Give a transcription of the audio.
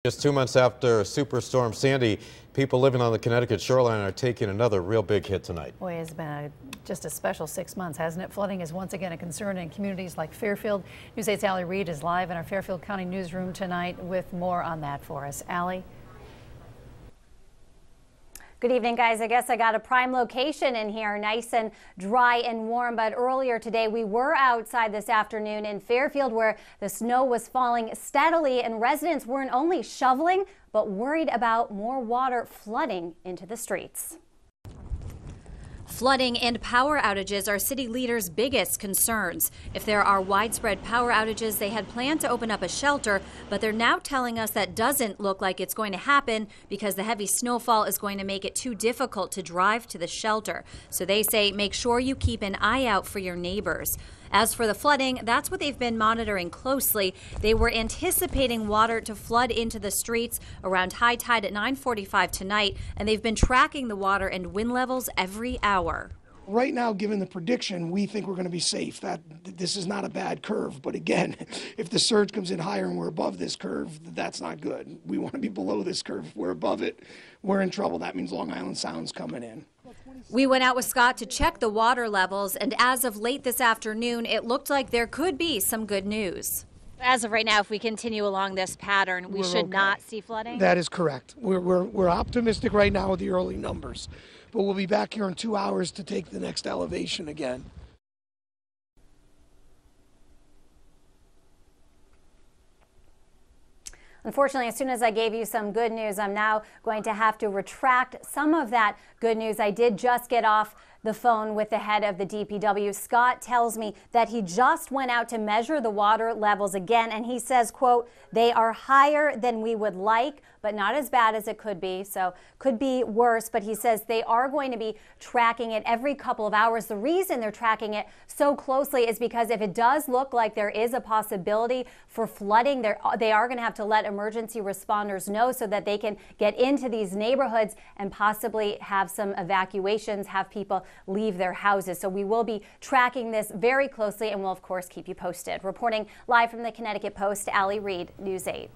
Just 2 months after Superstorm Sandy, people living on the Connecticut shoreline are taking another real big hit tonight. Boy, it's been just a special 6 months, hasn't it? Flooding is once again a concern in communities like Fairfield. News 8's Allie Reed is live in our Fairfield County newsroom tonight with more on that for us. Allie? Good evening, guys. I guess I got a prime location in here, nice and dry and warm. But earlier today, we were outside this afternoon in Fairfield where the snow was falling steadily and residents weren't only shoveling, but worried about more water flooding into the streets. Flooding and power outages are city leaders' biggest concerns. If there are widespread power outages, they had planned to open up a shelter, but they're now telling us that doesn't look like it's going to happen because the heavy snowfall is going to make it too difficult to drive to the shelter. So they say make sure you keep an eye out for your neighbors. As for the flooding, that's what they've been monitoring closely. They were anticipating water to flood into the streets around high tide at 9:45 tonight, and they've been tracking the water and wind levels every hour. Right now, given the prediction, we think we're going to be safe. That this is not a bad curve. But again, if the surge comes in higher and we're above this curve, that's not good. We want to be below this curve. If we're above it, we're in trouble. That means Long Island Sound's coming in. We went out with Scott to check the water levels, and as of late this afternoon, it looked like there could be some good news. As of right now, if we continue along this pattern, we should not see flooding? That is correct. We're optimistic right now with the early numbers, but we'll be back here in 2 hours to take the next elevation again. Unfortunately, as soon as I gave you some good news, I'm now going to have to retract some of that good news. I did just get off the phone with the head of the DPW. Scott tells me that he just went out to measure the water levels again, and he says, quote, they are higher than we would like, but not as bad as it could be. So could be worse, but he says they are going to be tracking it every couple of hours. The reason they're tracking it so closely is because if it does look like there is a possibility for flooding, they are going to have to let emergency responders know so that they can get into these neighborhoods and possibly have some evacuations, have people leave their houses. So we will be tracking this very closely and we'll of course keep you posted. Reporting live from the Connecticut Post, Allie Reed, News 8.